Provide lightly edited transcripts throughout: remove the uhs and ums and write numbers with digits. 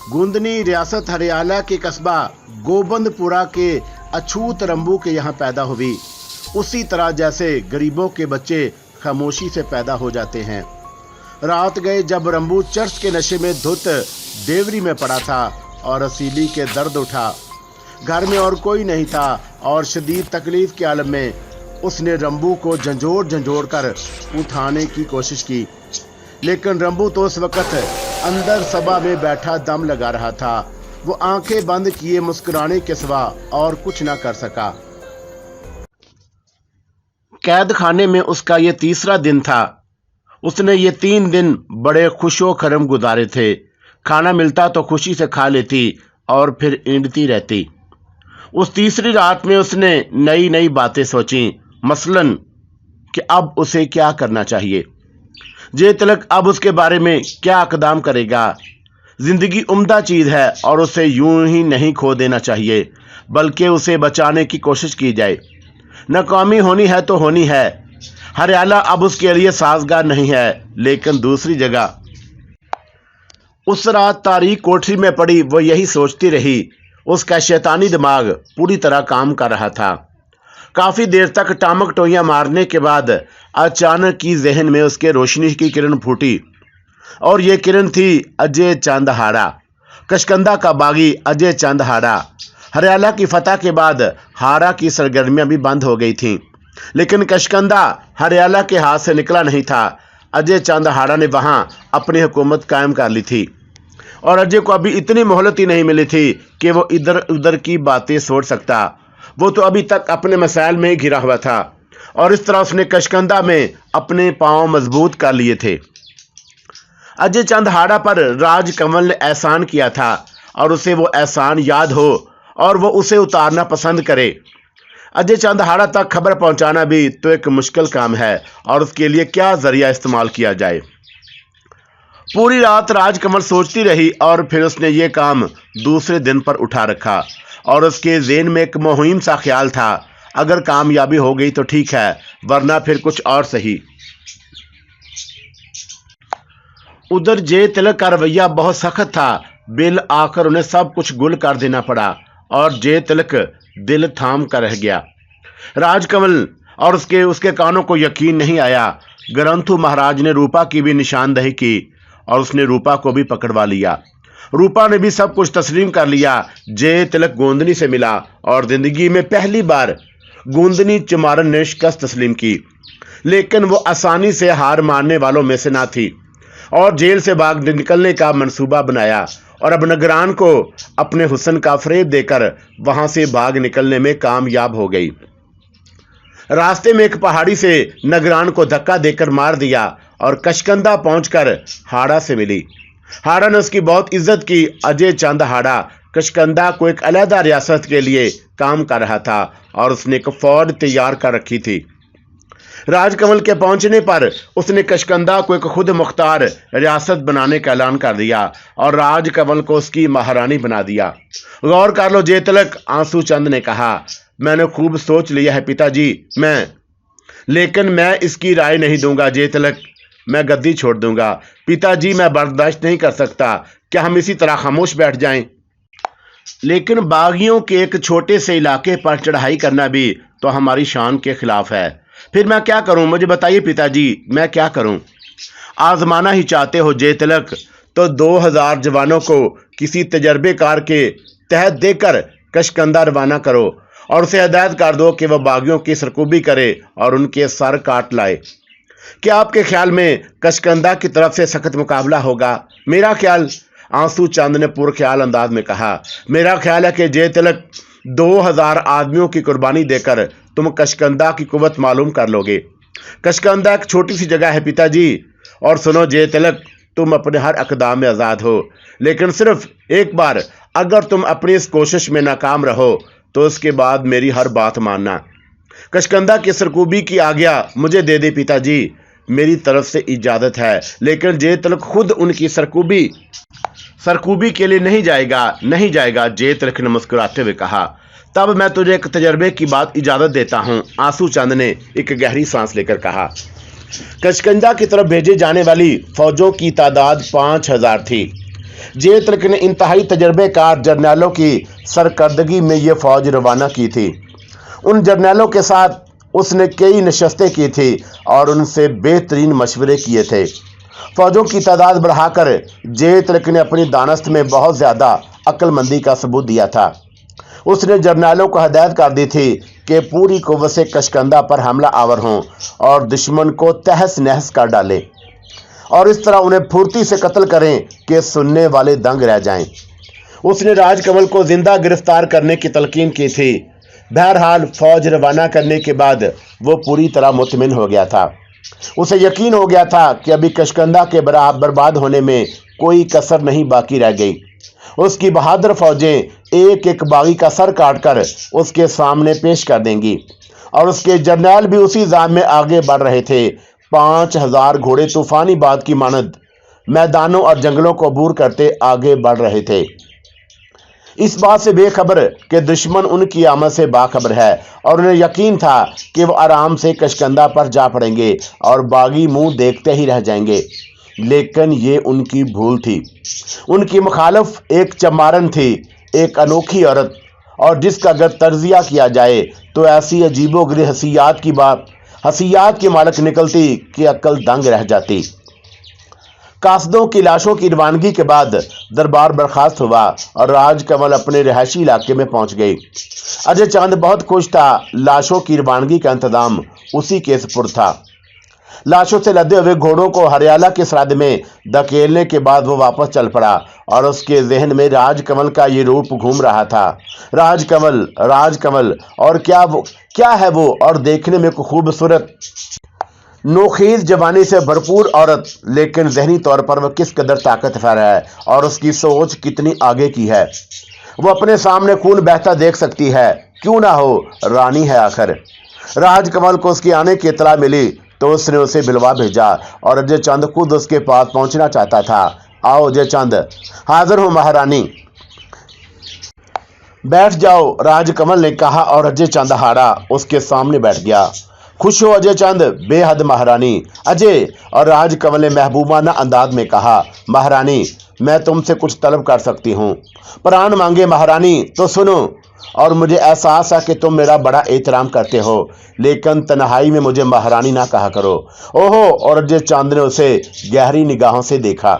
गोंदनी रियासत हरियाणा के कस्बा गोबंदपुरा के अछूत रंबू के यहाँ पैदा हुई, उसी तरह जैसे गरीबों के बच्चे खामोशी से पैदा हो जाते हैं। रात गए जब रंबू चर्च के नशे में धुत देवरी में पड़ा था और रसीली के दर्द उठा। घर में और कोई नहीं था और शदीद तकलीफ के आलम में उसने रंबू को झंझोड़ कर उठाने की कोशिश की, लेकिन रंबू तो उस वक्त अंदर सभा में बैठा दम लगा रहा था। वो आंखें बंद किए मुस्कुराने के सिवा और कुछ ना कर सका। कैद खाने में उसका ये तीसरा दिन था। उसने ये 3 दिन बड़े खुशो खरम गुजारे थे। खाना मिलता तो खुशी से खा लेती और फिर ईंटती रहती। उस तीसरी रात में उसने नई नई बातें सोची, मसलन कि अब उसे क्या करना चाहिए। जे तिलक अब उसके बारे में क्या इक़दाम करेगा। जिंदगी उम्दा चीज़ है और उसे यूं ही नहीं खो देना चाहिए, बल्कि उसे बचाने की कोशिश की जाए। नाकामी होनी है तो होनी है। हरियाणा अब उसके लिए साजगार नहीं है, लेकिन दूसरी जगह। उस रात तारीख कोठरी में पड़ी वो यही सोचती रही। उसका शैतानी दिमाग पूरी तरह काम कर रहा था। काफ़ी देर तक टामक टोइयां मारने के बाद अचानक की जहन में उसके रोशनी की किरण फूटी, और ये किरण थी अजय चंद हाड़ा, कशकंदा का बागी अजय चंद हाड़ा। हरियाणा की फतह के बाद हाड़ा की सरगर्मियां भी बंद हो गई थीं, लेकिन कशकंदा हरियाणा के हाथ से निकला नहीं था। अजय चंद हाड़ा ने वहां अपनी हुकूमत कायम कर ली थी, और अजय को अभी इतनी मोहलत ही नहीं मिली थी कि वो इधर उधर की बातें सोच सकता। वो तो अभी तक अपने मसाइल में ही घिरा हुआ था, और इस तरह उसने कशकंदा में अपने पांव मजबूत कर लिए थे। अजय चंद हाड़ा पर राज कंवल ने एहसान किया था, और उसे वो एहसान याद हो और वो उसे उतारना पसंद करे। अजय चंद हाड़ा तक खबर पहुंचाना भी तो एक मुश्किल काम है, और उसके लिए क्या जरिया इस्तेमाल किया जाए। पूरी रात राज कंवल सोचती रही, और फिर उसने ये काम दूसरे दिन पर उठा रखा, और उसके ज़हन में एक मुहिम सा ख्याल था, अगर कामयाबी हो गई तो ठीक है, वरना फिर कुछ और सही। उधर जे तिलक का रवैया बहुत सख्त था। बिल आकर उन्हें सब कुछ गुल कर देना पड़ा, और जे तिलक दिल थाम कर रह गया। राजकमल और उसके कानों को यकीन नहीं आया। ग्रंथु महाराज ने रूपा की भी निशानदही की, और उसने रूपा को भी पकड़वा लिया। रूपा ने भी सब कुछ तस्लीम कर लिया। जे तिलक गोंदनी से मिला, और जिंदगी में पहली बार गोंदनी चमारन ने शिकस्त तस्लीम की, लेकिन वो आसानी से हार मानने वालों में से ना थी, और जेल से भाग निकलने का मंसूबा बनाया, और अब नगरान को अपने हुस्न का फरेब देकर वहां से भाग निकलने में कामयाब हो गई। रास्ते में एक पहाड़ी से नगरान को धक्का देकर मार दिया, और कशकंदा पहुंचकर हाड़ा से मिली। हाड़ा ने उसकी बहुत इज्जत की। अजय चंद हाड़ा कशकंदा को एक अलहदा रियासत के लिए काम कर रहा था, और उसने एक फौज तैयार कर रखी थी। राजकमल के पहुंचने पर उसने कशकंदा को एक खुद मुख्तार रियासत बनाने का ऐलान कर दिया, और राजकमल को उसकी महारानी बना दिया। गौर कर लो जे तिलक, आंसू चंद ने कहा, मैंने खूब सोच लिया है पिताजी, लेकिन मैं इसकी राय नहीं दूंगा जे तिलक, मैं गद्दी छोड़ दूंगा। पिताजी, मैं बर्दाश्त नहीं कर सकता। क्या हम इसी तरह खामोश बैठ जाएं? लेकिन बागियों के एक छोटे से इलाके पर चढ़ाई करना भी तो हमारी शान के खिलाफ है। फिर मैं क्या करूं? मुझे बताइए पिताजी, मैं क्या करूं? आजमाना ही चाहते हो जे तिलक, तो 2000 जवानों को किसी तजर्बेकार के तहत देकर कशकंदा रवाना करो, और उसे हिदायत कर दो कि वह बागियों की सरकूबी करे और उनके सर काट लाए। क्या आपके ख्याल में कशकंदा की तरफ से सख्त मुकाबला होगा? मेरा ख्याल, आंसू चंद ने पुरख्याल अंदाज में कहा, मेरा ख्याल है कि जे तिलक 2000 आदमियों की कुर्बानी देकर तुम कशकंदा की कुव्वत मालूम कर लोगे। कशकंदा एक छोटी सी जगह है पिताजी, और सुनो जे तिलक, तुम अपने हर इक़दाम में आज़ाद हो, लेकिन सिर्फ एक बार अगर तुम अपनी इस कोशिश में नाकाम रहो तो उसके बाद मेरी हर बात मानना। कशकंदा की सरकूबी की आज्ञा मुझे दे दे पिताजी, मेरी तरफ से इजाज़त है। लेकिन जे तिलक खुद उनकी सरकूबी के लिए नहीं जाएगा, जे तिलक ने मुस्कुराते हुए कहा। तब मैं तुझे एक तजर्बे की बात इजाज़त देता हूँ, आंसू चंद ने एक गहरी सांस लेकर कहा। कशकंदा की तरफ भेजे जाने वाली फौजों की तादाद 5000 थी। जे तिलक ने इंतहाई तजर्बेकार जर्नैलों की सरकर्दगी में ये फौज रवाना की थी। उन जर्नैलों के साथ उसने कई नशस्तें की थी और उनसे बेहतरीन मशवरे किए थे। फौजों की तादाद बढ़ाकर जे तिलक ने अपनी दानस्त में बहुत ज़्यादा अक्लमंदी का सबूत दिया था। उसने जर्नैलों को हदायत कर दी थी कि पूरी कुव्वत से कशकंदा पर हमला आवर हों और दुश्मन को तहस नहस कर डालें और इस तरह उन्हें फुर्ती से कत्ल करें कि सुनने वाले दंग रह जाएं। उसने राजकमल को जिंदा गिरफ्तार करने की तलकीन की थी। बहरहाल फौज रवाना करने के बाद वो पूरी तरह मुतमिन हो गया था। उसे यकीन हो गया था कि अभी कशकंदा के बर्बाद होने में कोई कसर नहीं बाकी रह गई। उसकी बहादुर फौजें एक एक बागी का सर काटकर उसके सामने पेश कर देंगी और उसके जर्नैल भी उसी जाम में आगे बढ़ रहे थे। 5000 घोड़े तूफानी बात की मानद मैदानों और जंगलों को अबूर करते आगे बढ़ रहे थे, इस बात से बेखबर कि दुश्मन उनकी आमद से बाखबर है और उन्हें यकीन था कि वो आराम से कशकंदा पर जा पड़ेंगे और बागी मुंह देखते ही रह जाएंगे। लेकिन ये उनकी भूल थी। उनकी मुखालफ एक चमारन थी, एक अनोखी औरत, और जिसका अगर तर्जिया किया जाए तो ऐसी अजीबोगरीब हसीयात की मालक निकलती कि अक्ल दंग रह जाती। कासदों की लाशों की रवानगी के बाद दरबार बर्खास्त हुआ और राजकमल अपने रिहायशी इलाके में पहुंच गई। अजय चंद बहुत खुश था। लाशों की रवानगी का इंतजाम उसी के सुपुर्द था। लाशों से लदे हुए घोड़ों को हरियाला के सरहद में धकेलने के बाद वो वापस चल पड़ा और उसके जहन में राजकमल का ये रूप घूम रहा था। राजकमल और क्या है वो, और देखने में खूबसूरत नोखीज जवानी से भरपूर औरत, लेकिन जहनी तौर पर वह किस कदर ताकतवर है और उसकी सोच कितनी आगे की है। वो अपने सामने खून बहता देख सकती है, क्यों ना हो, रानी है आखिर। राजकमल को उसकी आने की इतला मिली तो उसने उसे बिलवा भेजा और अजय चंद खुद उसके पास पहुंचना चाहता था। आओ अजय चंद, हाजिर हूं महारानी, बैठ जाओ, राजकमल ने कहा और अजय चंद हारा उसके सामने बैठ गया। खुश हो अजय चंद? बेहद महारानी। अजय और राजकमल ने महबूबाना अंदाज में कहा, महारानी मैं तुमसे कुछ तलब कर सकती हूँ। प्राण मांगे महारानी तो सुनो, और मुझे एहसास है कि तुम मेरा बड़ा एहतराम करते हो, लेकिन तन्हाई में मुझे महारानी ना कहा करो। ओहो, और अजय चंद ने उसे गहरी निगाहों से देखा।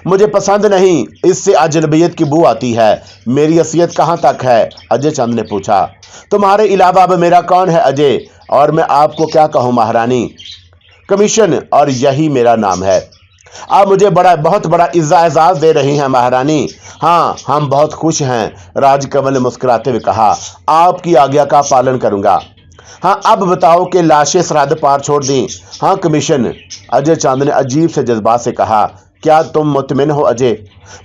मुझे पसंद नहीं, इससे अजनबियत की बू आती है। मेरी हैसियत कहाँ तक है? अजय चंद ने पूछा। तुम्हारे अलावा अब मेरा कौन है अजय, और मैं आपको क्या कहूँ महारानी? कमीशन, और यही मेरा नाम है। आप मुझे बहुत बड़ा एजाज दे रही हैं महारानी। हाँ, हम बहुत खुश हैं, राजकमल ने मुस्कुराते हुए कहा। आपकी आज्ञा का पालन करूंगा। हाँ, अब बताओ कि लाशें सरहद पार छोड़ दी? हाँ कमीशन, अजय चंद ने अजीब से जज्बात से कहा। क्या तुम मुतमिन हो अजय?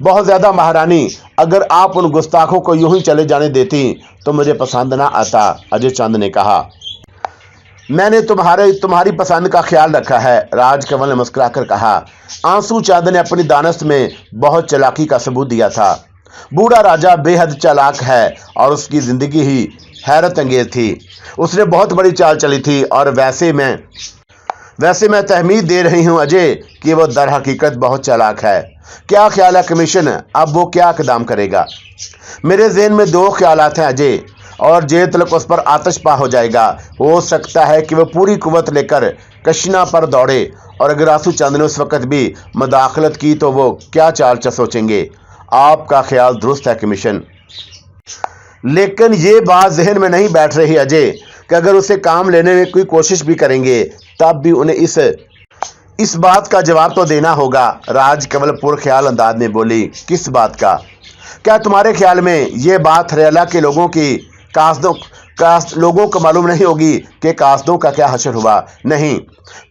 बहुत ज्यादा महारानी। अगर आप उन गुस्ताखों को यूं ही चले जाने देती तो मुझे पसंद ना आता, अजय चंद ने कहा। मैंने तुम्हारी पसंद का ख्याल रखा है, राजकमल ने मुस्कुराकर कहा। आंसू चंद ने अपनी दानस्त में बहुत चालाकी का सबूत दिया था। बूढ़ा राजा बेहद चालाक है और उसकी जिंदगी ही हैरत अंगेज थी। उसने बहुत बड़ी चाल चली थी और वैसे मैं तहमीद दे रही हूं अजय कि वो दर हकीकत बहुत चालाक है। क्या ख्याल है कमीशन, अब वो क्या इक़दाम करेगा? मेरे ज़हन में 2 ख्यालात हैं अजय, और जे तिलक उस पर आतिशपा हो जाएगा। हो सकता है कि वह पूरी कुव्वत लेकर कशना पर दौड़े, और अगर आंसू चंद ने उस वक्त भी मदाखलत की तो वो क्या चाल सोचेंगे। आपका ख्याल दुरुस्त है कमीशन, लेकिन ये बात जहन में नहीं बैठ रही अजय कि अगर उसे काम लेने में कोई कोशिश भी करेंगे तब भी उन्हें इस बात का जवाब तो देना होगा। राजकमल पुरख्याल अंदाज में बोली। किस बात का? क्या तुम्हारे ख्याल में ये बात हरियाला के लोगों को मालूम नहीं होगी कि कासदों का क्या हशर हुआ? नहीं।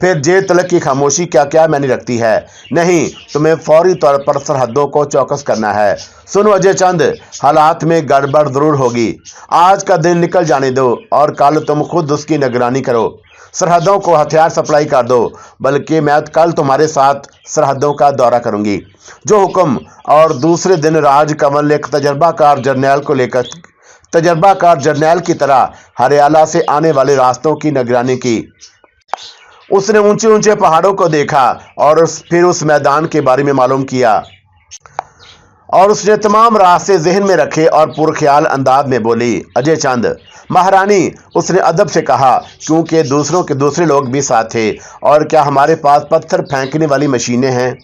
फिर जे तिलक की खामोशी क्या मायने रखती है? नहीं, तुम्हें फौरी तौर पर सरहदों को चौकस करना है। सुनो अजय चंद, हालात में गड़बड़ जरूर होगी। आज का दिन निकल जाने दो और कल तुम खुद उसकी निगरानी करो। सरहदों को हथियार सप्लाई कर दो, बल्कि मैं कल तुम्हारे साथ सरहदों का दौरा करूंगी। जो हुक्म। और दूसरे दिन राजकमल ने एक तजर्बाकार जर्नैल की तरह हरियाला से आने वाले रास्तों की निगरानी की। उसने ऊंचे ऊंचे पहाड़ों को देखा और फिर उस मैदान के बारे में मालूम किया और उसने तमाम रास्ते जहन में रखे और पुरख्याल अंदाज में बोली, अजय चंद। महारानी, उसने अदब से कहा, क्योंकि दूसरे लोग भी साथ थे। और क्या हमारे पास पत्थर फेंकने वाली मशीनें हैं?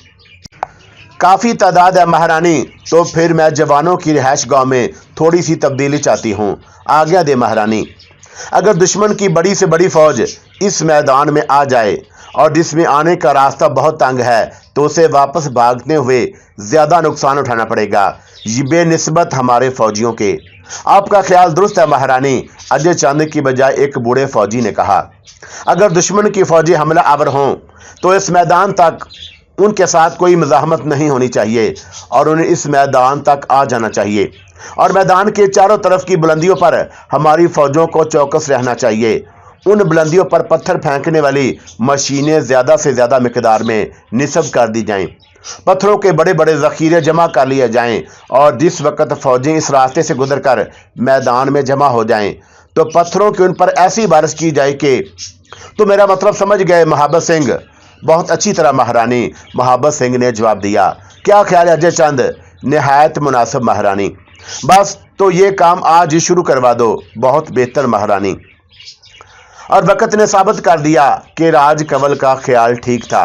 काफ़ी तादाद है महारानी। तो फिर मैं जवानों की रिहाइश गाँव में थोड़ी सी तब्दीली चाहती हूँ। आज्ञा दे महारानी। अगर दुश्मन की बड़ी से बड़ी फौज इस मैदान में आ जाए और जिसमें आने का रास्ता बहुत तंग है, तो उसे वापस भागते हुए ज़्यादा नुकसान उठाना पड़ेगा, ये बेनिस्बत हमारे फौजियों के। आपका ख्याल दुरुस्त है महारानी, अजय चंद की बजाय एक बूढ़े फौजी ने कहा। अगर दुश्मन की फौजी हमला आवर हों तो इस मैदान तक उनके साथ कोई मज़ाहमत नहीं होनी चाहिए और उन्हें इस मैदान तक आ जाना चाहिए। और मैदान के चारों तरफ की बुलंदियों पर हमारी फौजों को चौकस रहना चाहिए। उन बुलंदियों पर पत्थर फेंकने वाली मशीनें ज़्यादा से ज़्यादा मिकदार में निस्ब कर दी जाएं, पत्थरों के बड़े बड़े ज़ख़ीरे जमा कर लिए जाएं, और जिस वक़्त फ़ौजें इस रास्ते से गुजरकर मैदान में जमा हो जाएं तो पत्थरों की उन पर ऐसी बारिश की जाए कि। तो मेरा मतलब समझ गए महाबत सिंह? बहुत अच्छी तरह महारानी, महाबत सिंह ने जवाब दिया। क्या ख्याल है अजय चंद? निहायत मुनासिब महारानी। बस तो ये काम आज ही शुरू करवा दो। बहुत बेहतर महारानी। और वक़्त ने साबित कर दिया कि राज कंवल का ख्याल ठीक था।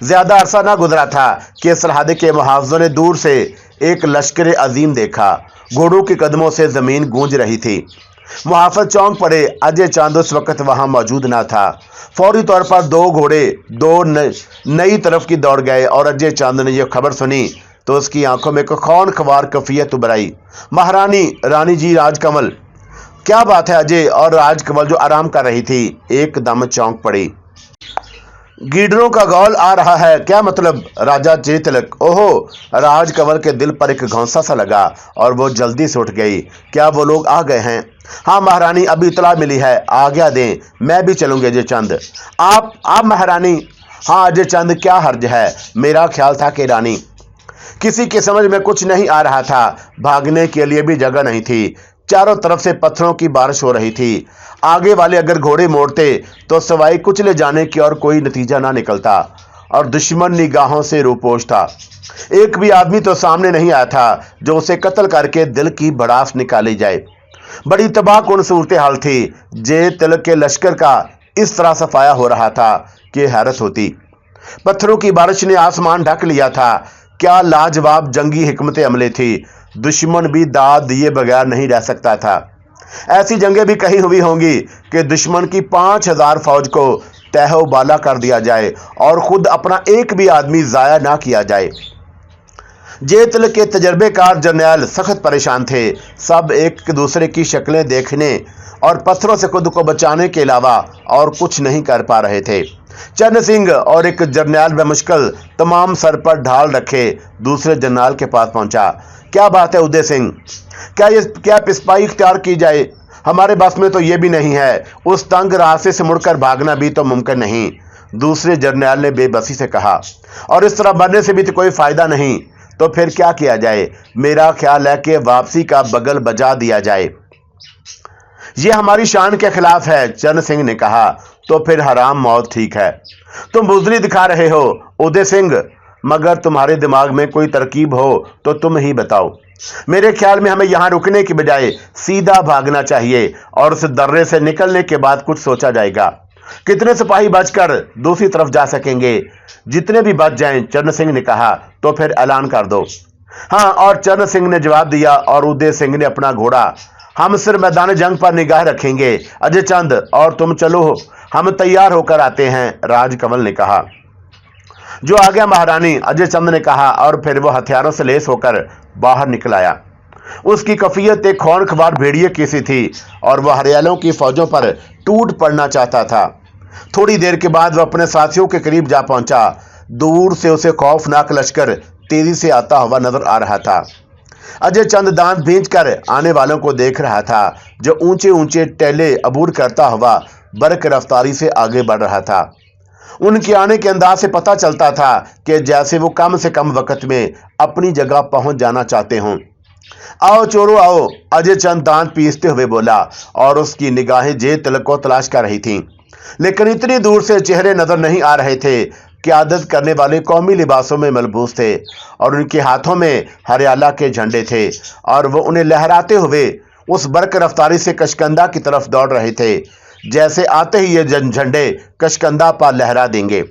ज्यादा अरसा ना गुजरा था कि सरहद के मुहावजों ने दूर से एक लश्कर अजीम देखा। घोड़ों के कदमों से जमीन गूंज रही थी। मुहाफिज चौंक पड़े। अजय चंद उस वक्त वहां मौजूद ना था। फौरी तौर पर दो घोड़े नई तरफ की दौड़ गए और अजय चंद ने यह खबर सुनी तो उसकी आंखों में कौन खवार कफियत उभर आई। महारानी, रानी जी, राजकमल। क्या बात है? अजय और राजकमल जो आराम कर रही थी एकदम चौंक पड़ी। गीडरों का गौल आ रहा है। क्या मतलब? राजा जय तिलक। ओहो! राजकमल के दिल पर एक घौंसा सा लगा और वो जल्दी से उठ गई। क्या वो लोग आ गए हैं? हाँ महारानी, अभी इतला मिली है। आज्ञा दें, मैं भी चलूंगी अजय चंद। आप महारानी? हाँ अजय चंद, क्या हर्ज है? मेरा ख्याल था कि रानी। किसी की समझ में कुछ नहीं आ रहा था। भागने के लिए भी जगह नहीं थी। चारों तरफ से पत्थरों की बारिश हो रही थी। आगे वाले अगर घोड़े मोड़ते तो सवाई कुचले जाने की और कोई नतीजा ना निकलता। और दुश्मन निगाहों से रूपोश था। एक भी आदमी तो सामने नहीं आया था जो उसे कत्ल करके दिल की भड़ास निकाली जाए। बड़ी तबाहकुन सूरत हाल थी। जय तिलक के लश्कर का इस तरह सफाया हो रहा था कि हैरत होती। पत्थरों की बारिश ने आसमान ढक लिया था। क्या लाजवाब जंगी हिकमत अमले थी। दुश्मन भी दाद दिए बगैर नहीं रह सकता था। ऐसी जंगें भी कहीं हुई होंगी कि दुश्मन की 5000 फौज को तहओ बाला कर दिया जाए और खुद अपना एक भी आदमी जाया ना किया जाए। जय तिलक के तजर्बेकार जर्नैल सख्त परेशान थे। सब एक दूसरे की शक्लें देखने और पत्थरों से खुद को बचाने के अलावा और कुछ नहीं कर पा रहे थे। चरण सिंह और एक जर्नैल बमुश्किल तमाम सर पर ढाल रखे दूसरे जर्नैल के पास पहुंचा। क्या बात है उदय सिंह? क्या पिस्पाई इख्तियार की जाए? हमारे बस में तो ये भी नहीं है। उस तंग रास्ते से मुड़कर भागना भी तो मुमकिन नहीं। दूसरे जर्नैल ने बेबसी से कहा। और इस तरह मरने से भी तो कोई फायदा नहीं। तो फिर क्या किया जाए? मेरा ख्याल है कि वापसी का बगल बजा दिया जाए। यह हमारी शान के खिलाफ है, चरण सिंह ने कहा। तो फिर हराम मौत ठीक है। तुम बुजदिली दिखा रहे हो उदय सिंह, मगर तुम्हारे दिमाग में कोई तरकीब हो तो तुम ही बताओ। मेरे ख्याल में हमें यहाँ रुकने की बजाय सीधा भागना चाहिए और उस दर्रे से निकलने के बाद कुछ सोचा जाएगा। कितने सिपाही बचकर दूसरी तरफ जा सकेंगे? जितने भी बच जाएं, चरण सिंह ने कहा। तो फिर ऐलान कर दो। हाँ, और चरण सिंह ने जवाब दिया और उदय सिंह ने अपना घोड़ा। हम सिर्फ मैदान जंग पर निगाह रखेंगे अजय चंद, और तुम चलो, हम तैयार होकर आते हैं, राजकमल ने कहा। जो आ गया महारानी, अजय चंद ने कहा। और फिर वो हथियारों से लेस होकर बाहर निकल आया। उसकी कफियत एक खौनखवार भेड़िए की सी थी और वह हरियालों की फौजों पर टूट पड़ना चाहता था। थोड़ी देर के बाद वह अपने साथियों के करीब जा पहुंचा। दूर से उसे खौफनाक लश्कर तेजी से आता हुआ नजर आ रहा था। अजय चंद दांत भींच कर आने वालों को देख रहा था जो ऊंचे ऊंचे टेले अबूर करता हुआ बरक रफ्तारी से आगे बढ़ रहा था। उनके आने के अंदाज से पता चलता था कि जैसे वो कम से कम वक्त में अपनी जगह पहुंच जाना चाहते हों। आओ चोरों आओ, अजय चंद दांत पीसते हुए बोला और उसकी निगाहें जय तिलक को तलाश कर रही थीं। लेकिन इतनी दूर से चेहरे नजर नहीं आ रहे थे। क़यादत करने वाले कौमी लिबासों में मलबूस थे और उनके हाथों में हरियाला के झंडे थे और वो उन्हें लहराते हुए उस बरक रफ्तारी से कशकंदा की तरफ दौड़ रहे थे जैसे आते ही ये झंडे कशकंदा पर लहरा देंगे।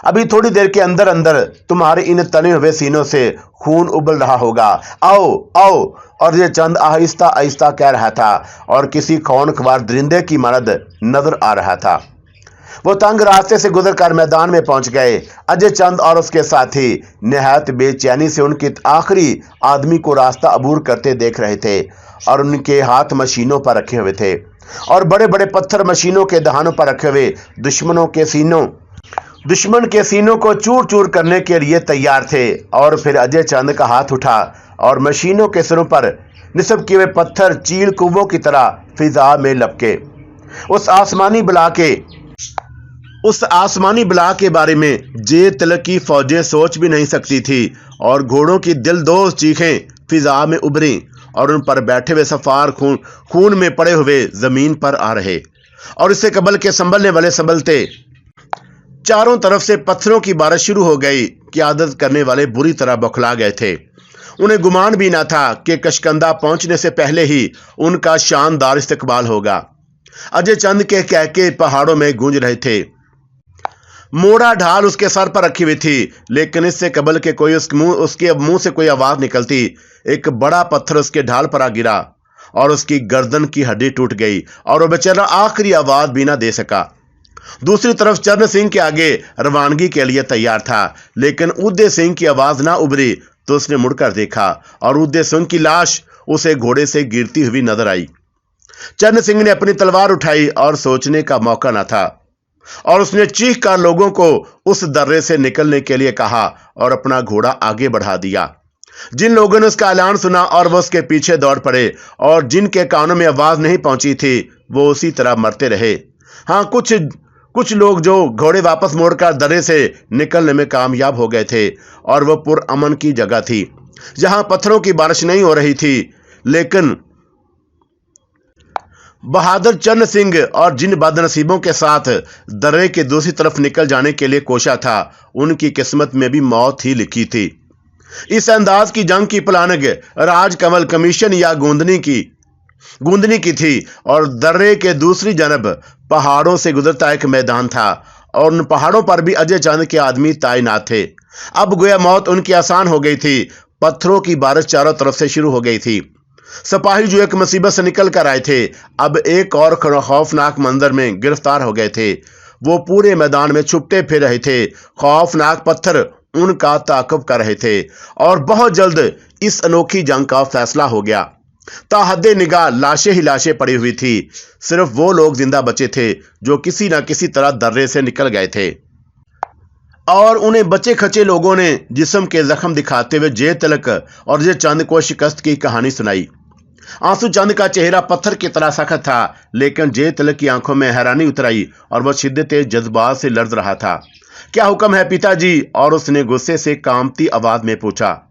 अभी थोड़ी देर के अंदर अंदर तुम्हारे इन तने हुए सीनों से खून उबल रहा होगा। आओ आओ। और ये चंद आहिस्ता आहिस्ता कह रहा था और किसी खौनख्वार दरिंदे की मानद नजर आ रहा था। वो तंग रास्ते से गुजरकर मैदान में पहुंच गए। अजय चंद और उसके साथी निहायत बेचैनी से उनके आखिरी आदमी को रास्ता अबूर करते देख रहे थे और उनके हाथ मशीनों पर रखे हुए थे और बड़े बड़े पत्थर मशीनों के दहानों पर रखे हुए दुश्मन के सीनों को चूर चूर करने के लिए तैयार थे। और फिर अजय चंद का हाथ उठा और मशीनों के सिरों पर निस्ब किए हुए पत्थर चील कुओं की तरह फिजा में लपके। उस आसमानी बला के बारे में जे तिलक की फौजें सोच भी नहीं सकती थी और घोड़ों की दिलदोज चीखें फिजा में उभरी और उन पर बैठे हुए सफार खून में पड़े हुए जमीन पर आ रहे और इससे कबल के संभलने वाले संभलते। चारों तरफ से पत्थरों की बारिश शुरू हो गई। क़यादत करने वाले बुरी तरह बौखला गए थे। उन्हें गुमान भी न था कि कशकंदा पहुंचने से पहले ही उनका शानदार इस्तकबाल होगा। अजय चंद के कहके पहाड़ों में गूंज रहे थे। मोड़ा ढाल उसके सर पर रखी हुई थी, लेकिन इससे कबल के कोई उसके मुंह से कोई आवाज निकलती, एक बड़ा पत्थर उसके ढाल पर आ गिरा और उसकी गर्दन की हड्डी टूट गई और वो बेचारा आखिरी आवाज भी ना दे सका। दूसरी तरफ चरण सिंह के आगे रवानगी के लिए तैयार था, लेकिन उदय सिंह की आवाज ना उभरी तो उसने मुड़कर देखा और उदय सिंह की लाश उसे घोड़े से गिरती हुई नजर आई। चरण सिंह ने अपनी तलवार उठाई और सोचने का मौका न था और उसने चीख कर लोगों को उस दर्रे से निकलने के लिए कहा और अपना घोड़ा आगे बढ़ा दिया। जिन लोगों ने उसका ऐलान सुना और वो उसके पीछे दौड़ पड़े और जिनके कानों में आवाज नहीं पहुंची थी वो उसी तरह मरते रहे। हाँ, कुछ लोग जो घोड़े वापस मोड़कर दर्रे से निकलने में कामयाब हो गए थे और वो पुरअमन की जगह थी जहां पत्थरों की बारिश नहीं हो रही थी। लेकिन बहादुर चरण सिंह और जिन बदनसीबों के साथ दर्रे के दूसरी तरफ निकल जाने के लिए कोशा था, उनकी किस्मत में भी मौत ही लिखी थी। इस अंदाज की जंग की प्लानिंग राजकमल कमीशन या गूंदनी की थी और दर्रे के दूसरी जानब पहाड़ों से गुजरता एक मैदान था और उन पहाड़ों पर भी अजय चंद के आदमी तैनात थे। अब गोया मौत उनकी आसान हो गई थी। पत्थरों की बारिश चारों तरफ से शुरू हो गई थी। सिपाही जो एक मुसीबत से निकल कर आए थे, अब एक और खौफनाक मंजर में गिरफ्तार हो गए थे। वो पूरे मैदान में छुपते फिर रहे थे। खौफनाक पत्थर उनका ताक़ुब कर रहे थे और बहुत जल्द इस अनोखी जंग का फैसला हो गया। ताहद्दे निगाह लाशें ही लाशें पड़ी हुई थी। सिर्फ वो लोग जिंदा बचे थे जो किसी न किसी तरह दर्रे से निकल गए थे और उन्हें बचे खचे लोगों ने जिस्म के जख्म दिखाते हुए जय तिलक और अजय चंद को शिकस्त की कहानी सुनाई। आंसू चंद का चेहरा पत्थर की तरह सख्त था, लेकिन जय तिलक की आंखों में हैरानी उतर आई और वह शिद्दत जज्बात से लड़ रहा था। क्या हुक्म है पिताजी? और उसने गुस्से से कांपती आवाज में पूछा।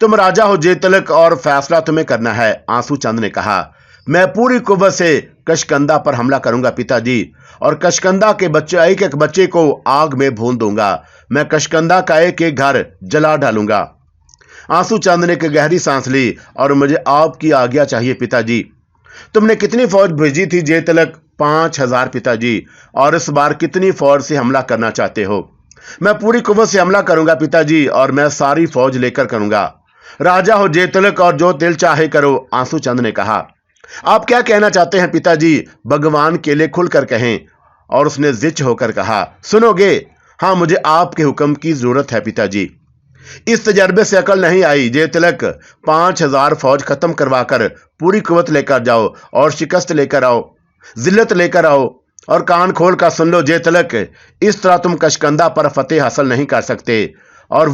तुम राजा हो जय तिलक और फैसला तुम्हें करना है, आंसू चंद ने कहा। मैं पूरी कुव्वत से कशकंदा पर हमला करूंगा पिताजी, और कशकंदा के एक एक बच्चे को आग में भून दूंगा। मैं कशकंदा का एक एक घर जला डालूंगा। आंसू चंद ने एक गहरी सांस ली। और मुझे आपकी आज्ञा चाहिए पिताजी। तुमने कितनी फौज भेजी थी जय तिलक? 5000 पिताजी। और इस बार कितनी फौज से हमला करना चाहते हो? मैं पूरी कुव्वत से हमला करूंगा पिताजी, और मैं सारी फौज लेकर करूंगा। राजा हो जय तिलक और जो दिल चाहे करो, आंसू चंद ने कहा। आप क्या कहना चाहते हैं पिताजी? भगवान के लिए खुलकर कहें। और उसने जिच होकर कहा, सुनोगे? हाँ, मुझे आपके हुक्म की जरूरत है पिताजी। इस तजर्बे से अकल नहीं आई जय तिलक। 5000 फौज खत्म करवाकर पूरी कुव्वत लेकर जाओ और शिकस्त लेकर आओ, जिल्लत लेकर आओ। और कान खोल कर सुन लो जय तिलक, इस तरह तुम कशकंदा पर फतेह हासिल नहीं कर सकते। और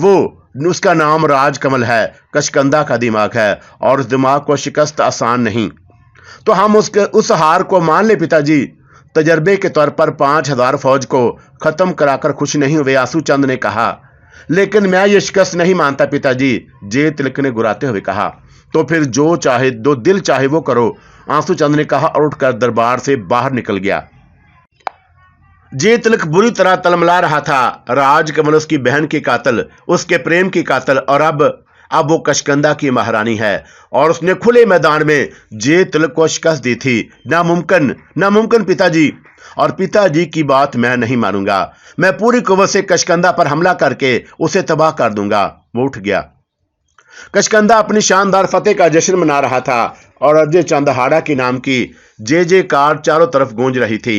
उसका नाम राजकमल है, कशकंदा का दिमाग है, और उस दिमाग को शिकस्त आसान नहीं। तो हम उस हार को मान ले पिताजी। तजर्बे के तौर पर 5000 फौज को खत्म कराकर खुश नहीं हुए, आंसू चंद ने कहा। लेकिन मैं ये शिकस्त नहीं मानता पिताजी, जय तिलक ने गुराते हुए कहा। तो फिर जो दिल चाहे वो करो, आंसू चंद ने कहा और उठकर दरबार से बाहर निकल गया। जय तिलक बुरी तरह तलमला रहा था। राजकमल उसकी बहन की कातिल, उसके प्रेम की कातिल, और अब वो कशकंदा की महारानी है और उसने खुले मैदान में जय तिलक को शिकस्त दी थी। नामुमकिन, नामुमकिन पिताजी, और पिताजी की बात मैं नहीं मानूंगा। मैं पूरी कुव्वत से कशकंदा पर हमला करके उसे तबाह कर दूंगा। वो उठ गया। कशकंदा अपनी शानदार फतेह का जश्न मना रहा था और अजय चंद हाड़ा के नाम की जय जयकार चारों तरफ गूंज रही थी।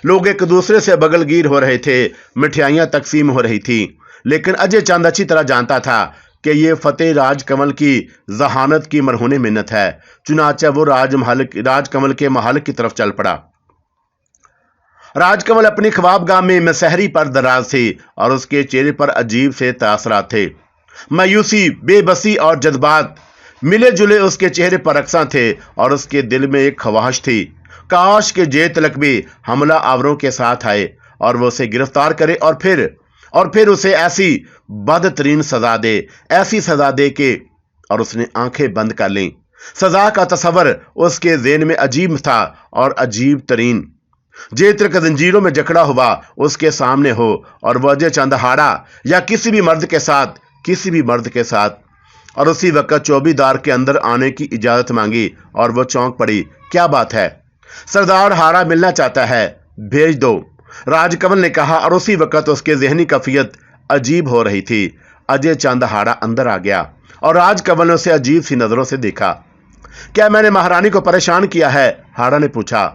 लोग एक दूसरे से बगलगीर हो रहे थे, मिठाइयां तकसीम हो रही थी। लेकिन अजय चंद अच्छी तरह जानता था कि ये फतेह राजकमल की जहानत की मरहूने मिन्नत है। चुनाचा वो राजकमल के महल की तरफ चल पड़ा। राजकमल अपनी ख्वाबगाह में मसहरी पर दराज थी और उसके चेहरे पर अजीब से तासरात थे। मायूसी, बेबसी और जज्बात मिले जुले उसके चेहरे पर अक्सा थे और उसके दिल में एक ख्वाहिश थी, काश के जय तिलक भी हमला आवरों के साथ आए और वो उसे गिरफ्तार करे और फिर उसे ऐसी बदतरीन सजा दे, ऐसी सजा दे के और उसने आंखें बंद कर लीं। सजा का तस्वर उसके ज़हन में अजीब था और अजीब तरीन। जय तिलक जंजीरों में जकड़ा हुआ उसके सामने हो और वह अजय चंद हाड़ा या किसी भी मर्द के साथ और उसी वक्त चौबीदार के अंदर आने की इजाजत मांगी और वो चौंक पड़ी। क्या बात है? सरदार हाड़ा मिलना चाहता है, भेज दो, राजकमल ने कहा और उसी वक्त उसके जहनी कैफियत अजीब हो रही थी। अजय चंद हाड़ा अंदर आ गया और राजकमल ने उसे अजीब सी नजरों से देखा। क्या मैंने महारानी को परेशान किया है? हाड़ा ने पूछा।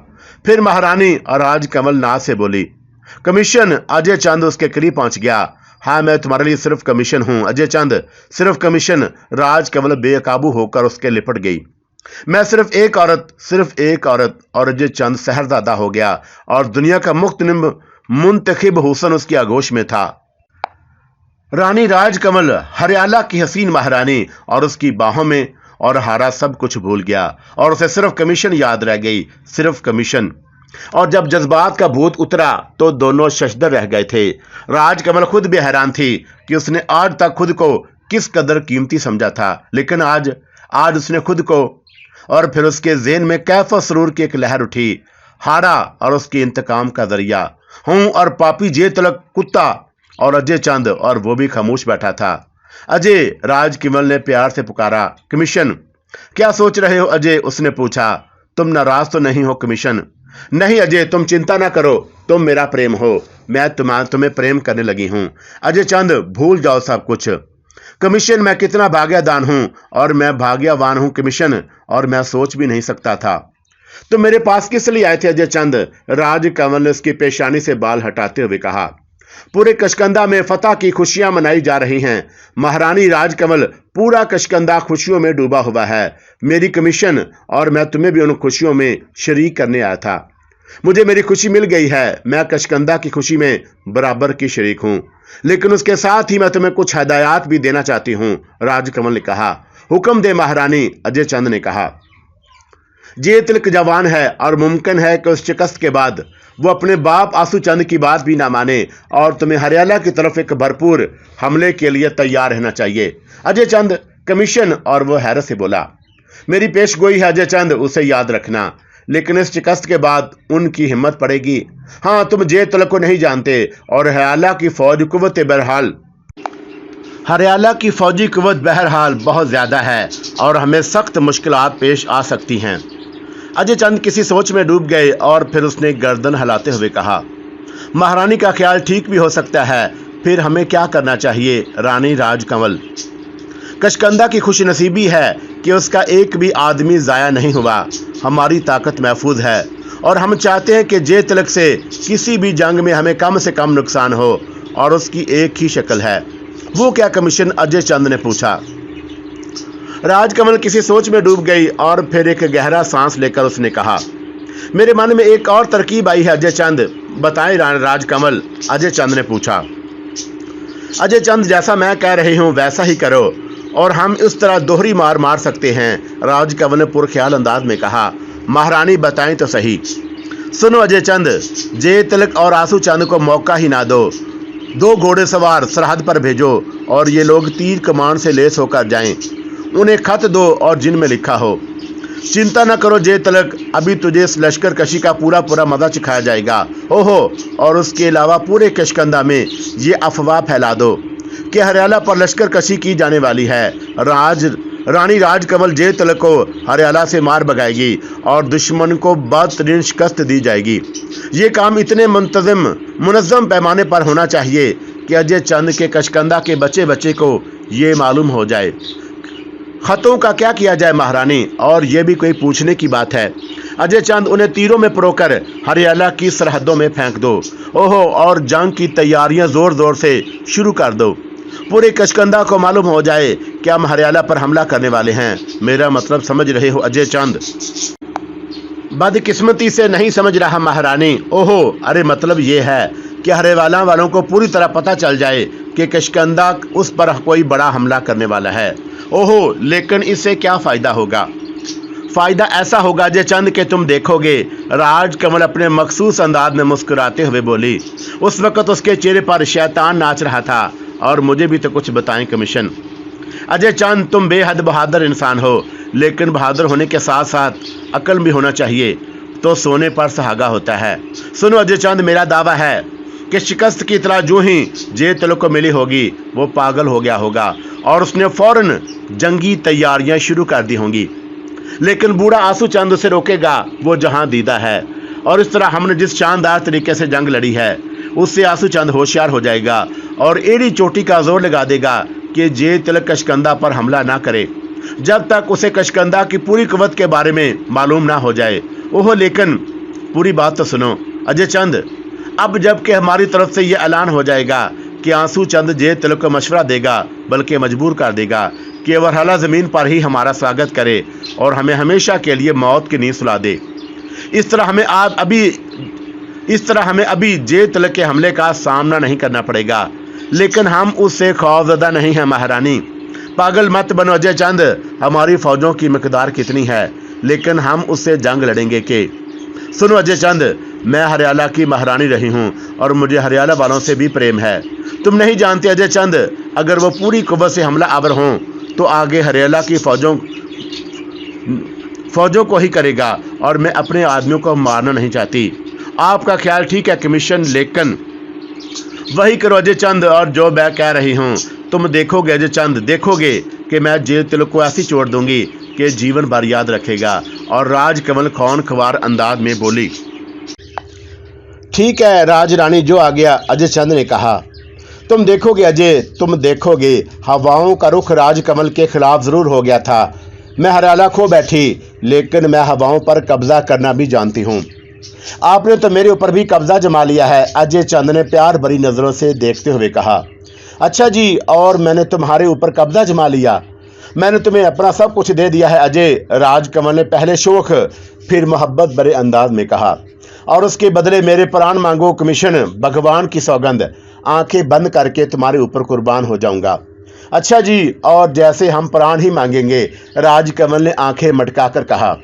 फिर महारानी और राजकमल नाज से बोली। कमीशन। अजय चंद उसके करीब पहुंच गया। हाँ, मैं तुम्हारे लिए सिर्फ कमीशन हूं अजय चंद, सिर्फ कमीशन। राजकमल बेकाबू होकर उसके लिपट गई। मैं सिर्फ एक औरत। और अजय चंद सहरजादा हो गया और दुनिया का मुंतखिब हुस्न उसकी आगोश में था। रानी राजकमल, हरियाला की हसीन महारानी, और उसकी बाहों में, और हाड़ा सब कुछ भूल गया और उसे सिर्फ कमीशन याद रह गई, सिर्फ कमीशन। और जब जज्बात का भूत उतरा तो दोनों शशदर रह गए थे। राजकमल खुद भी हैरान थी कि उसने आज तक खुद को किस कदर कीमती समझा था, लेकिन आज उसने खुद को, और फिर उसके ज़हन में कैफ और सरूर की एक लहर उठी। हाड़ा और उसके इंतकाम का जरिया हूं और पापी जय तिलक कुत्ता और अजय चंद, और वो भी खामोश बैठा था। अजय, राजकमल ने प्यार से पुकारा। कमीशन। क्या सोच रहे हो अजय? उसने पूछा। तुम नाराज तो नहीं हो कमीशन? नहीं अजय, तुम चिंता ना करो, तुम मेरा प्रेम हो, मैं तुम्हें प्रेम करने लगी हूं। अजय चंद, भूल जाओ सब कुछ। कमीशन, मैं कितना भाग्यवान हूं और मैं भाग्यवान हूं कमीशन, और मैं सोच भी नहीं सकता था। तुम मेरे पास किस लिए आए थे अजय चंद? राजकमल ने उसकी पेशानी से बाल हटाते हुए कहा। पूरे कशकंदा में फतह की खुशियां मनाई जा रही हैं महारानी राजकमल, पूरा कशकंदा खुशियों में डूबा हुआ है मेरी कमीशन, और मैं तुम्हें भी उन खुशियों में शरीक करने आया था। मुझे मेरी खुशी मिल गई है, मैं कशकंदा की खुशी में बराबर की शरीक हूं, लेकिन उसके साथ ही मैं तुम्हें कुछ हदायत भी देना चाहती हूं, राजकमल ने कहा। हुक्म दे महारानी, अजय चंद ने कहा। जय तिलक जवान है और मुमकिन है कि उस शिकस्त के बाद वो अपने बाप आंसू चंद की बात भी ना माने और तुम्हें हरियाला की तरफ एक भरपूर हमले के लिए तैयार रहना चाहिए अजय चंद, कमीशन। और वो हैरत से बोला। मेरी पेशगोई है अजय चंद, उसे याद रखना, लेकिन इस शिकस्त के बाद उनकी हिम्मत पड़ेगी। हाँ, तुम जय तिलक को नहीं जानते और हरियाला की फौजी कुव्वत बहरहाल बहुत ज्यादा है और हमें सख्त मुश्किलात पेश आ सकती हैं। अजय चंद किसी सोच में डूब गए और फिर उसने गर्दन हिलाते हुए कहा। महारानी का ख्याल ठीक भी हो सकता है, फिर हमें क्या करना चाहिए रानी राजकमल? कशकंदा की खुशनसीबी है कि उसका एक भी आदमी ज़ाया नहीं हुआ। हमारी ताकत महफूज है और हम चाहते हैं कि जय तिलक से किसी भी जंग में हमें कम से कम नुकसान हो, और उसकी एक ही शक्ल है। वो क्या कमीशन? अजय चंद ने पूछा। राजकमल किसी सोच में डूब गई और फिर एक गहरा सांस लेकर उसने कहा, मेरे मन में एक और तरकीब आई है अजय चंद। बताएं राजकमल, अजय चंद ने पूछा। अजय चंद, जैसा मैं कह रही हूं वैसा ही करो और हम इस तरह दोहरी मार मार सकते हैं, राजकमल ने पुरख्याल अंदाज में कहा। महारानी बताएं तो सही। सुनो अजय चंद, जय तिलक और आंसू चंद को मौका ही ना दो। 2 घोड़ेसवार सरहद पर भेजो और ये लोग तीर कमान से लेस होकर जाएं। उन्हें खत दो और जिनमें लिखा हो, चिंता न करो जय तिलक, अभी तुझे इस लश्कर कशी का पूरा पूरा मजा चखाया जाएगा। ओहो, और उसके अलावा पूरे किष्किंधा में ये अफवाह फैला दो कि हरियाला पर लश्कर कशी की जाने वाली है। रानी राजकमल जय तिलक को हरियाला से मार भगाएगी और दुश्मन को बदतरीन शिकस्त दी जाएगी। ये काम इतने मुनज़्ज़म पैमाने पर होना चाहिए कि अजय चंद के किष्किंधा के बच्चे बच्चे को ये मालूम हो जाए। खतों का क्या किया जाए महारानी, और ये भी कोई पूछने की बात है। अजय चंद उन्हें तीरों में परोकर हरियाला की सरहदों में फेंक दो। ओहो, और जंग की तैयारियां जोर जोर से शुरू कर दो। पूरे किष्किंधा को मालूम हो जाए कि हम हरियाला पर हमला करने वाले हैं। मेरा मतलब समझ रहे हो अजय चंद? बदकिस्मती से नहीं समझ रहा महारानी। ओहो, अरे मतलब ये है कि हरियाला वालों को पूरी तरह पता चल जाए कि किष्किंधा उस पर कोई बड़ा हमला करने वाला है। ओहो, लेकिन इससे क्या फायदा होगा? फायदा ऐसा होगा अजय चंद कि तुम देखोगे। राजकमल अपने मखसूस अंदाज में मुस्कुराते हुए बोली। उस वक्त उसके चेहरे पर शैतान नाच रहा था। और मुझे भी तो कुछ बताएं कमीशन। अजय चंद, तुम बेहद बहादुर इंसान हो, लेकिन बहादुर होने के साथ साथ अकल भी होना चाहिए। तो सोने पर सुहागा होता है। सुनो अजय चंद, मेरा दावा है कि शिकस्त की इतला जो ही जय तिलक को मिली होगी वो पागल हो गया होगा और उसने फौरन जंगी तैयारियां शुरू कर दी होंगी। लेकिन बूढ़ा आंसू चंद उसे रोकेगा, वो जहां दीदा है। और इस तरह हमने जिस शानदार तरीके से जंग लड़ी है उससे आंसू चंद होशियार हो जाएगा और एड़ी चोटी का जोर लगा देगा कि जय तिलक किष्किंधा पर हमला ना करे जब तक उसे किष्किंधा की पूरी कुव्वत के बारे में मालूम ना हो जाए। ओह, लेकिन पूरी बात तो सुनो अजय चंद। अब जबकि हमारी तरफ से यह ऐलान हो जाएगा कि आंसू चंद जय तिलक को मशवरा देगा, बल्कि मजबूर कर देगा कि वरहला ज़मीन पर ही हमारा स्वागत करे और हमें हमेशा के लिए मौत की नींद सुला दे। इस तरह हमें अभी जय तिलक के हमले का सामना नहीं करना पड़ेगा, लेकिन हम उससे खौफज़दा नहीं हैं महारानी। पागल मत बनो अजय चंद। हमारी फौजों की मिकदार कितनी है, लेकिन हम उससे जंग लड़ेंगे के। सुनो अजय चंद, मैं हरियाला की महारानी रही हूँ और मुझे हरियाला वालों से भी प्रेम है। तुम नहीं जानते अजय चंद, अगर वो पूरी कुव्वत से हमला आवर हों तो आगे हरियाला की फौजों को ही करेगा और मैं अपने आदमियों को मारना नहीं चाहती। आपका ख्याल ठीक है कमीशन, लेकिन वही करो अजय चंद और जो मैं कह रही हूँ। तुम देखोगे अजय चंद, देखोगे कि मैं जय तिलक को ऐसी छोड़ दूंगी कि जीवन भर याद रखेगा। और राजकमल खौन खवार अंदाज में बोली। ठीक है राजरानी, जो आ गया, अजय चंद ने कहा। तुम देखोगे अजय, तुम देखोगे। हवाओं का रुख राजकमल के खिलाफ जरूर हो गया था। मैं हरियाला खो बैठी, लेकिन मैं हवाओं पर कब्जा करना भी जानती हूँ। आपने तो मेरे ऊपर भी कब्जा जमा लिया है, अजय चंद ने प्यार भरी नजरों से देखते हुए कहा। अच्छा जी, और मैंने तुम्हारे ऊपर कब्जा जमा लिया? मैंने तुम्हें अपना सब कुछ दे दिया है अजय, राजकमल ने पहले शोक फिर मोहब्बत भरे अंदाज में कहा। और उसके बदले मेरे प्राण मांगो कमीशन, भगवान की सौगंध, आंखें बंद करके तुम्हारे ऊपर कुर्बान हो जाऊंगा। अच्छा जी, और जैसे हम प्राण ही मांगेंगे, राजकमल ने आंखें मटकाकर कहा।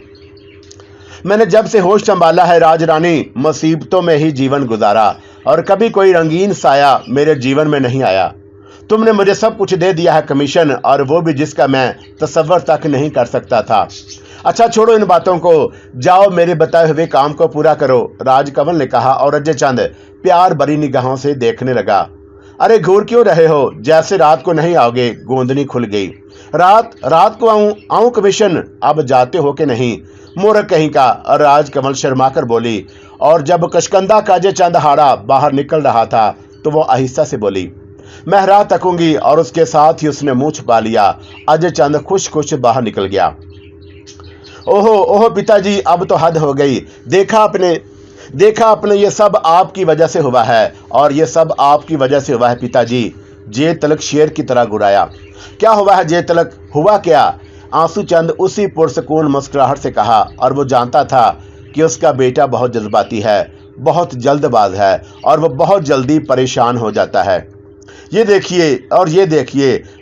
मैंने जब से होश संभाला है राजरानी, मुसीबतों में ही जीवन गुजारा और कभी कोई रंगीन साया मेरे जीवन में नहीं आया। तुमने मुझे सब कुछ दे दिया है कमीशन, और वो भी जिसका मैं तसव्वुर तक नहीं कर सकता था। अच्छा छोड़ो इन बातों को, जाओ मेरे बताए हुए काम को पूरा करो, राजकमल ने कहा। और अजय चंद प्यार भरी निगाहों से देखने लगा। अरे घूर क्यों रहे हो, जैसे रात को नहीं आओगे? गोंदनी खुल गई। रात को आऊं कमीशन? अब जाते हो कि नहीं? मूर्ख कहीं का, राजकमल शर्माकर बोली। और जब किष्किंधा का अजय चंद हारा बाहर निकल रहा था तो वो आहिस्ता से बोली, मैं रात तकूंगी। और उसके साथ ही उसने मुंह छुपा लिया। अजय चंद खुश खुश बाहर निकल गया। ओहो पिताजी, अब तो हद हो गई। देखा आपने, ये सब आपकी वजह से हुआ है, और ये सब आपकी वजह से हुआ है पिताजी। जय तिलक शेर की तरह गुराया। क्या हुआ है जय तिलक, हुआ क्या? आंसू चंद उसी पुरसकून मुस्कुराहट से कहा। और वो जानता था कि उसका बेटा बहुत जज्बाती है, बहुत जल्दबाज है, और वो बहुत जल्दी परेशान हो जाता है। ये देखिए,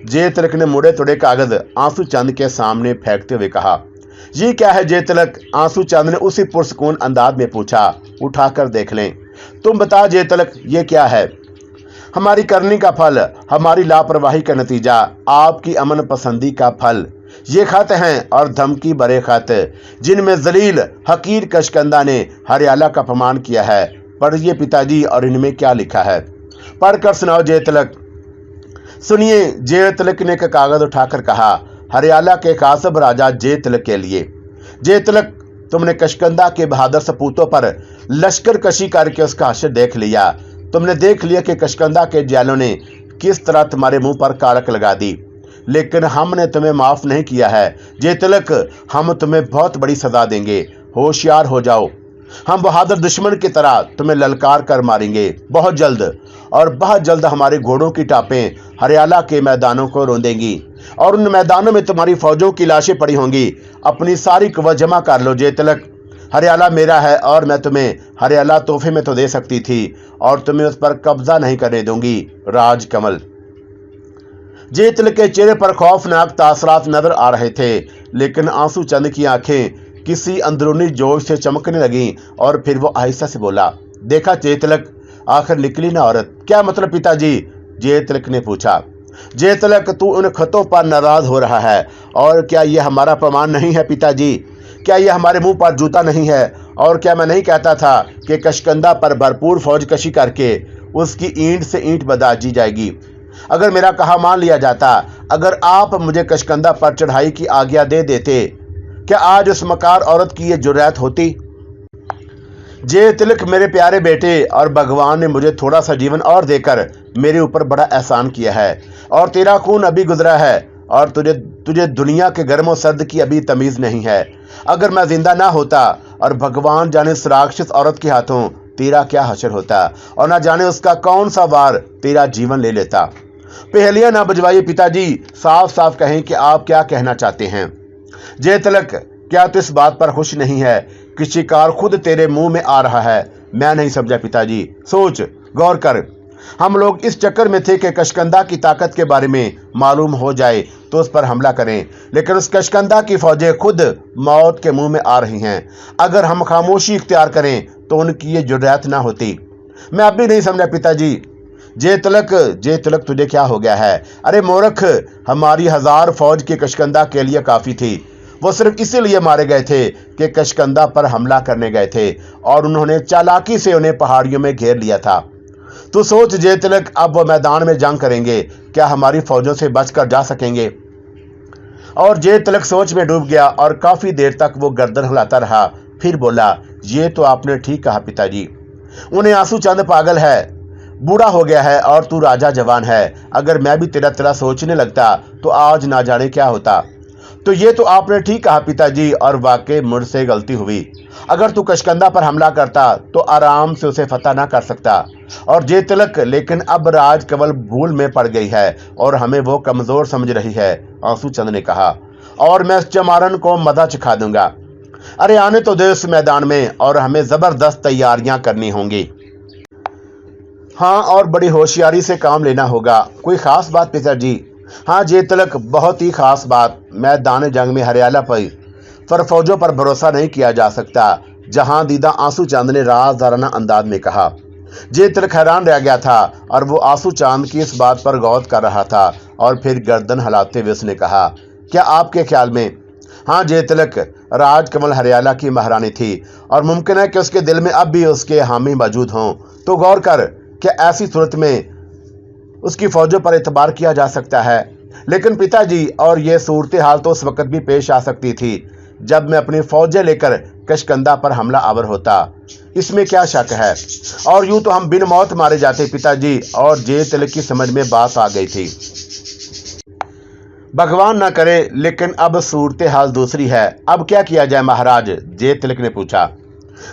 जय तिलक ने मुड़े तुड़े कागज आंसू चंद के सामने फेंकते हुए कहा। ये क्या है जय तिलक? आंसू चंद ने उसी पुरसकून अंदाज में पूछा। उठाकर देख लें। तुम बता जय तिलक, ये क्या है? हमारी करनी का फल, हमारी लापरवाही का नतीजा, आपकी अमन पसंदी का फल। یہ خط ہیں اور دھمکی بھرے خط جن میں ذلیل حقیر کشکندہ نے ہریالہ کا اپمان کیا ہے۔ پڑھیے پتا جی، اور ان میں کیا لکھا ہے، پڑھ کر سناؤ جے تلک۔ سنیے، جے تلک نے ایک کاغذ اٹھا کر کہا، ہریالہ کے قاصب راجا جے تلک کے لیے۔ جے تلک، تم نے کشکندہ کے بہادر سپوتوں پر لشکر کشی کر کے اس کا حشر دیکھ لیا۔ تم نے دیکھ لیا کہ کشکندہ کے جیلوں نے کس طرح تمہارے منہ پر کارک لگا دی، لیکن ہم نے تمہیں معاف نہیں کیا ہے۔ جے تلک، ہم تمہیں بہت بڑی سزا دیں گے، ہوشیار ہو جاؤ۔ ہم بہادر دشمن کی طرح تمہیں للکار کر ماریں گے۔ بہت جلد اور بہت جلد ہمارے گھوڑوں کی ٹاپیں ہریالہ کے میدانوں کو روندیں گی، اور ان میدانوں میں تمہاری فوجوں کی لاشیں پڑی ہوں گی۔ اپنی ساری قوت جمع کر لو جے تلک۔ ہریالہ میرا ہے، اور میں تمہیں ہریالہ تحفے میں تو دے سکتی تھی، اور تمہیں اس پر قبضہ نہیں کرنے دوں گی۔ راج کمل۔ جے تلک کے چہرے پر خوفناک تاثرات نظر آ رہے تھے، لیکن آنسو چند کی آنکھیں کسی اندرونی جوش سے چمکنے لگیں، اور پھر وہ آہستہ سے بولا، دیکھا جے تلک، آخر نکلی نہ عورت۔ کیا مطلب پتا جی؟ جے تلک نے پوچھا۔ جے تلک، تو ان خطوں پر ناراض ہو رہا ہے، اور کیا یہ ہمارا اپمان نہیں ہے پتا جی؟ کیا یہ ہمارے منہ پر جوتا نہیں ہے؟ اور کیا میں نہیں کہتا تھا کہ کشکندہ پر بھرپور فوج کشی کر کے اس کی اینٹ سے اینٹ بداجی جائے گی؟ اگر میرا کہا مان لیا جاتا، اگر آپ مجھے کشکندہ پر چڑھائی کی آگیا دے دیتے، کیا آج اس مکار عورت کی یہ جرأت ہوتی؟ جے تلک، میرے پیارے بیٹے، اور بھگوان نے مجھے تھوڑا سا جیون اور دے کر میرے اوپر بڑا احسان کیا ہے، اور تیرا خون ابھی گزرا ہے، اور تجھے دنیا کے گرم و سرد کی ابھی تمیز نہیں ہے۔ اگر میں زندہ نہ ہوتا، اور بھگوان جانے اس راکشس عورت کے ہاتھوں تیرا کیا حشر ہوتا، اور نہ جانے اس کا کون سا وار تیرا جیون لے لیتا۔ پہلیاں نہ بجوائیے پتا جی، صاف صاف کہیں کہ آپ کیا کہنا چاہتے ہیں۔ جے تلک، کیا تو اس بات پر خوش نہیں ہے کہ شکار خود تیرے منہ میں آ رہا ہے؟ میں نہیں سمجھا پتا جی۔ سوچ، غور کر۔ ہم لوگ اس چکر میں تھے کہ کشکندہ کی طاقت کے بارے میں معلوم ہو جائے تو اس پر حملہ کریں، لیکن اس کشکندہ کی فوجیں خود موت کے منہ میں آ رہی ہیں۔ اگر ہم خاموشی اختیار کریں تو ان کی یہ جرأت نہ ہوتی۔ میں اب بھی نہیں سمجھا پتا جی۔ جے تلک، تجھے کیا ہو گیا ہے؟ ارے مورکھ، ہماری 1000 فوج کی کشکندہ کے لیے کافی تھی۔ وہ صرف اسی لیے مارے گئے تھے کہ کشکندہ پر حملہ کرنے گئے تھے، اور انہوں نے چالاکی سے انہیں پہاڑیوں میں گھیر لیا تھا۔ تو سوچ جے تلک، اب وہ میدان میں جنگ کریں گے، کیا ہماری فوجوں سے بچ کر جا سکیں گے؟ اور جے تلک سوچ میں ڈوب گیا، اور کافی دیر تک وہ گردن ہلاتا رہا، پھر بولا، یہ تو آپ نے ٹھیک کہا پتا جی۔ انہیں آنسو چند پاگل ہے، بوڑھا ہو گیا ہے، اور تو راجا جوان ہے۔ اگر میں بھی تیرا سوچنے لگتا تو آج نہ جانے کیا ہوتا۔ تو یہ تو آپ نے ٹھیک کہا پتا جی، اور واقعی مجھ سے غلطی ہوئی۔ اگر تو کشکندہ پر حملہ کرتا تو آرام سے اسے فتح نہ کر سکتا۔ اور جے تلک، لیکن اب راج کمل بھول میں پڑ گئی ہے، اور ہمیں وہ کمزور سمجھ رہی ہے، آنسو چند نے کہا، اور میں اس چمارن کو مزہ چکھا دوں گا۔ ارے آنے تو دے اس میدان میں، اور ہمیں زبردست تیاریاں کرنی ہوں گی۔ ہاں، اور بڑی ہوشیاری سے کام لینا ہوگا۔ کوئی خاص بات پتا جی؟ ہاں جے تلک، بہت ہی خاص بات۔ میدان جنگ میں ہریالہ پر فوجوں پر بھروسہ نہیں کیا جا سکتا، جہاں دیدہ آنسو چاند نے رازدارانہ انداز میں کہا۔ جے تلک حیران رہ گیا تھا، اور وہ آنسو چاند کی اس بات پر غور کر رہا تھا، اور پھر گردن ہلاتے ہوئے اس نے کہا، کیا آپ کے خیال میں؟ ہاں جے تلک، راج کمل ہریالہ کی مہارانی تھی، اور ممکن ہے کہ اس کے دل میں اب بھی اس کے حامی موجود ہوں۔ تو غور کر، کیا ایسی صورت میں اس کی فوجوں پر اعتبار کیا جا سکتا ہے؟ لیکن پتا جی، اور یہ صورتحال تو اس وقت بھی پیش آ سکتی تھی جب میں اپنی فوجیں لے کر کشکندہ پر حملہ آور ہوتا۔ اس میں کیا شک ہے؟ اور یوں تو ہم بن موت مارے جاتے پتا جی۔ اور جے تلک کی سمجھ میں بات آ گئی تھی۔ بھگوان نہ کرے، لیکن اب صورتحال دوسری ہے۔ اب کیا کیا جائے مہاراج؟ جے تلک نے پوچھا۔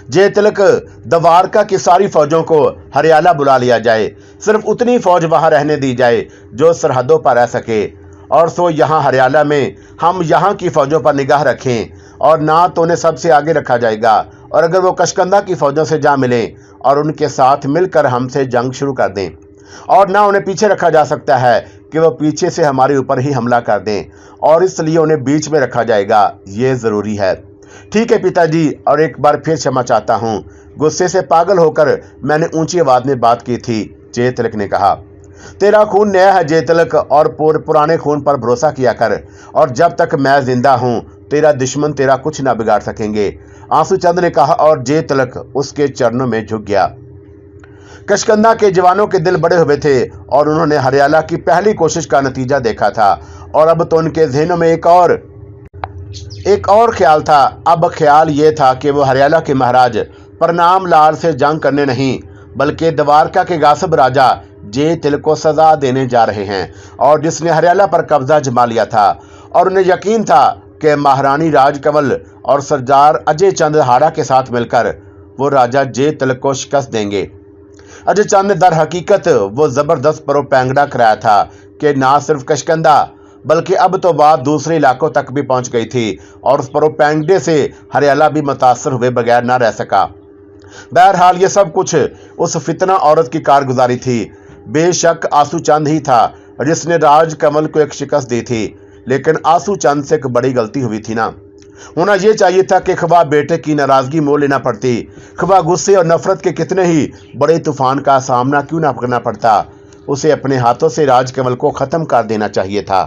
جے تلک، دوارکا کی ساری فوجوں کو ہریالہ بلا لیا جائے، صرف اتنی فوج وہاں رہنے دی جائے جو سرحدوں پر رہ سکے، اور سو یہاں ہریالہ میں ہم یہاں کی فوجوں پر نگاہ رکھیں، اور نہ تو انہیں سب سے آگے رکھا جائے گا، اور اگر وہ کشکندہ کی فوجوں سے جا ملیں اور ان کے ساتھ مل کر ہم سے جنگ شروع کر دیں، اور نہ انہیں پیچھے رکھا جا سکتا ہے کہ وہ پیچھے سے ہمارے اوپر ہی حملہ کر دیں، اور اس لیے انہیں بیچ میں رکھا جائے گا، یہ ضروری ہے۔ ٹھیک ہے پتا جی، اور ایک بار پھر क्षमा چاہتا ہوں، غصے سے پاگل ہو کر میں نے اونچی آواز میں بات کی تھی، جے تلک نے کہا۔ तेरा खून नया है जय तिलक, और पुराने खून पर भरोसा किया कर, और जब तक मैं जिंदा हूं तेरा दुश्मन तेरा कुछ ना बिगाड़ सकेंगे, आंसू ने कहा, और जय तिलक उसके चरणों में झुक गया। कशकंदा के जवानों के दिल बड़े हुए थे और उन्होंने हरियाला की पहली कोशिश का नतीजा देखा था, और अब तो उनके ज़हनों में एक और ख्याल था। अब ख्याल ये था कि वो हरियाला के महाराज प्रणाम लाल से जंग करने नहीं, बल्कि द्वारका के गासिब राजा जय तिलक को सजा देने जा रहे हैं, और जिसने हरियाला पर कब्जा जमा लिया था। और उन्हें यकीन था कि महारानी राजकमल और सरदार अजय चंद हाड़ा के साथ मिलकर वो राजा जय तिलक को शिकस्त देंगे। अजय चंद ने दर हकीकत वो जबरदस्त प्रोपेगेंडा कराया था कि ना सिर्फ कशकंदा बल्कि अब तो बात दूसरे इलाकों तक भी पहुंच गई थी, और उस प्रोपेगेंडे से हरियाला भी मुतासर हुए बगैर ना रह सका। बहरहाल ये सब कुछ उस फितना औरत की कारगुजारी थी। बेशक आंसू चंद ही था जिसने राजकमल को एक शिकस्त दी थी, लेकिन आंसू चंद से एक बड़ी गलती हुई थी ना। होना यह चाहिए था कि ख्वाह बेटे की नाराजगी मोल लेना पड़ती, ख्वाह गुस्से और नफरत के कितने ही बड़े तूफान का सामना क्यों ना करना पड़ता, उसे अपने हाथों से राजकमल को खत्म कर देना चाहिए था।